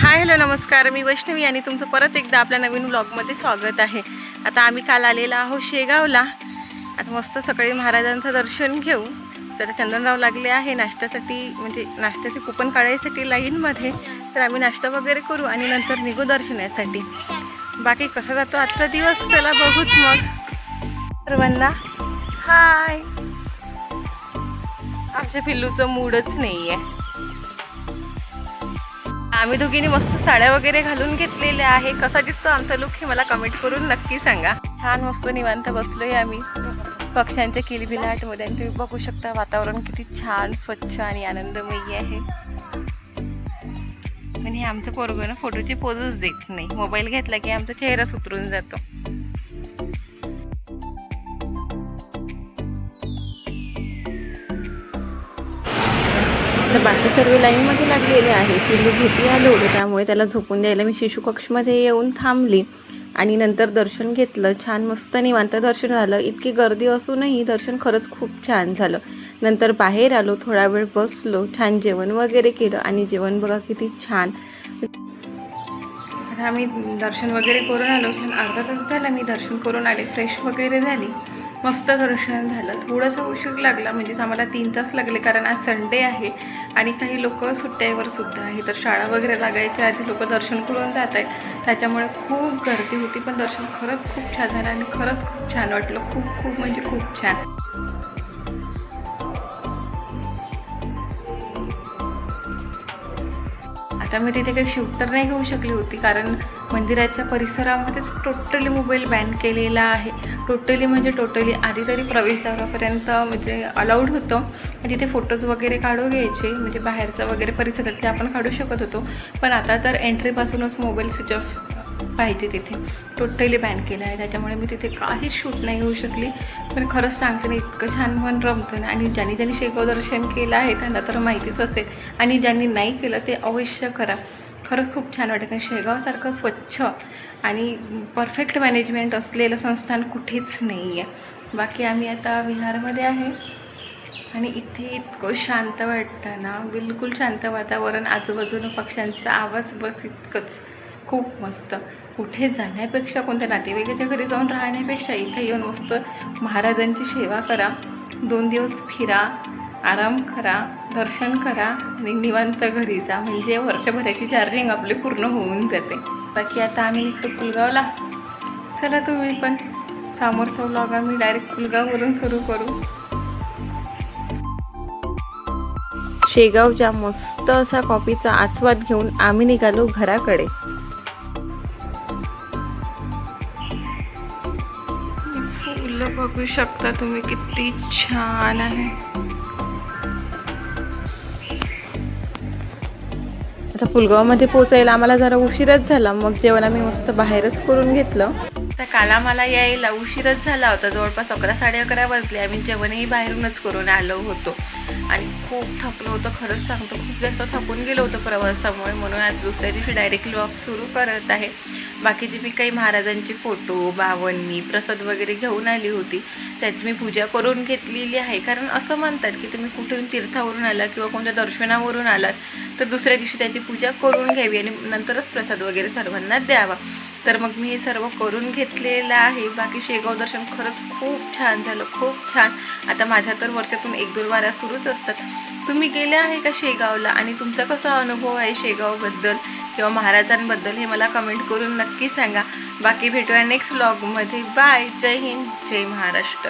Hi hello नमस्कार, मी वैष्णवी आणि तुमचं परत एकदा आपल्या नवीन व्लॉगमध्ये स्वागत आहे। आता आम्ही काल आलेला आहोत शेगावला। आता मस्त सकाळी महाराजांचं दर्शन घेऊ। तर चंदनराव लागले आहे नाश्त्यासाठी, म्हणजे नाश्त्याचे कुपन काढायसाठी लाईनमध्ये। तर आम्ही नाश्ता वगैरे करू आणि नंतर निघू दर्शनासाठी। बाकी कसा जातो आजचा दिवस चला बघूच मग। सर्वांना हाय। आमच्या पिल्लूचं मूडच नाही आहे। आम्ही दोघींनी मस्त साड्या वगैरे घालून घेतलेल्या आहे। कसा दिसतो आमचा लुक हे मला कमेंट करून नक्की सांगा। छान मस्त निवांत बसलोय आम्ही पक्ष्यांच्या किलबिलाटमध्ये आणि तुम्ही बघू शकता वातावरण किती छान स्वच्छ आणि आनंदमयी आहे। आणि आमचं पोरगं ना फोटोची पोजच देत नाही, मोबाईल घेतला की आमचा चेहराच उतरून जातो। तर बाकी सर्व लाईनमध्ये लागलेले आहे। पिल्लू झोपी आलं होतं त्यामुळे त्याला झोपून द्यायला मी शिशु कक्षमध्ये येऊन थांबली आणि नंतर दर्शन घेतलं। छान मस्त निवांत दर्शन झालं। इतकी गर्दी असूनही दर्शन खरंच खूप छान झालं। नंतर बाहेर आलो, थोडा वेळ बसलो, छान जेवण वगैरे केलं आणि जेवण बघा किती छान। आम्ही दर्शन वगैरे करून आलो। छान अर्धा तास झाला मी दर्शन करून आले, फ्रेश वगैरे झाली, मस्त दर्शन झालं। थोडासा उशीर लागला, म्हणजेच आम्हाला 3 तास लागले, कारण आज संडे आहे आणि काही लोक सुट्ट्यावर सुद्धा आहे। तर शाळा वगैरे लागायच्या आधी लोक दर्शन करून जात आहेत, त्याच्यामुळे खूप गर्दी होती। पण दर्शन खरंच खूप छान झालं आणि खरंच खूप छान वाटलं, खूप खूप म्हणजे खूप छान। आता मी तिथे काही शूट तर नाही घेऊ शकली होती, कारण मंदिराच्या परिसरामध्येच टोटली मोबाईल बॅन केलेला आहे। टोटली आधी तरी प्रवेशद्वारापर्यंत म्हणजे अलाउड होतं आणि तिथे फोटोज वगैरे काढू घ्यायचे, म्हणजे बाहेरचं वगैरे परिसरातले आपण काढू शकत होतो। पण आता तर एंट्रीपासूनच मोबाईल स्विच ऑफ पाहिजे, तिथे टोटली बॅन केलं आहे। त्याच्यामुळे मी तिथे काहीच शूट नाही घेऊ शकली। पण खरंच सांगते ना, इतकं छान मन रमतं ना। आणि ज्यांनी शेगाव दर्शन केलं आहे त्यांना तर माहितीच असेल, आणि ज्यांनी नाही केलं ते अवश्य करा। खरंच खूप छान वाटतं, कारण शेगावसारखं स्वच्छ आणि परफेक्ट मॅनेजमेंट असलेलं संस्थान कुठेच नाही आहे। बाकी आम्ही आता विहारमध्ये आहे आणि इथे इतकं शांत वाटतं ना, बिलकुल शांत वातावरण, आजूबाजूनं पक्ष्यांचा आवाज, बस इतकंच खूप मस्त। कुठे जाण्यापेक्षा, कोणत्या नातेवाईकाच्या घरी जाऊन राहण्यापेक्षा इथे येऊन मस्त महाराजांची सेवा करा, 2 दिवस फिरा, आराम करा, दर्शन करा आणि निवांत घरी जा, म्हणजे वर्षभराची चार्जिंग आपली पूर्ण होऊन जाते। बाकी आता आम्ही निघतो पुलगावला। चला तुम्ही पण समोरचा व्लॉग आम्ही डायरेक्ट पुलगाववरून सुरू करू। शेगावच्या मस्त असा कॉफीचा आस्वाद घेऊन आम्ही निघालो घराकडे। फुलं बघू शकता तुम्ही किती छान आहे। आता पुलगावमध्ये पोचायला आम्हाला जरा उशीरच झाला, मग जेवण आम्ही मस्त बाहेरच करून घेतलं। तर काल आम्हाला यायला उशीरच झाला होता, जवळपास 11 साडे 11 वाजले। आम्ही जेवणही बाहेरूनच करून आलो होतो आणि खूप थकलो होतो, खरंच सांगतो, खूप जास्त थकून गेलो होतो प्रवासामुळे। म्हणून आज दुसऱ्या दिवशी डायरेक्ट व्लॉग सुरू करत आहे। बाकीची मी काही महाराजांची फोटो, बावन्नी, प्रसाद वगैरे घेऊन आली होती, त्याची मी पूजा करून घेतलेली आहे। कारण असं म्हणतात की तुम्ही कुठून तीर्थावरून आला किंवा कोणत्या दर्शनावरून आलात तर दुसऱ्या दिवशी त्याची पूजा करून घ्यावी आणि नंतरच प्रसाद वगैरे सर्वांना द्यावा। तर मग मी हे सर्व करून घेतलेलं आहे। बाकी शेगाव दर्शन खरंच खूप छान झालं, खूप छान। आता माझ्या तर वर्षातून 1-2 वाऱ्या सुरूच असतात। तुम्ही गेले आहे का शेगावला, आणि तुमचा कसा अनुभव आहे शेगावबद्दल किंवा महाराजांबद्दल हे मला कमेंट करून नक्की सांगा। बाकी भेटूया नेक्स्ट व्लॉगमध्ये। बाय, जय हिंद, जय महाराष्ट्र।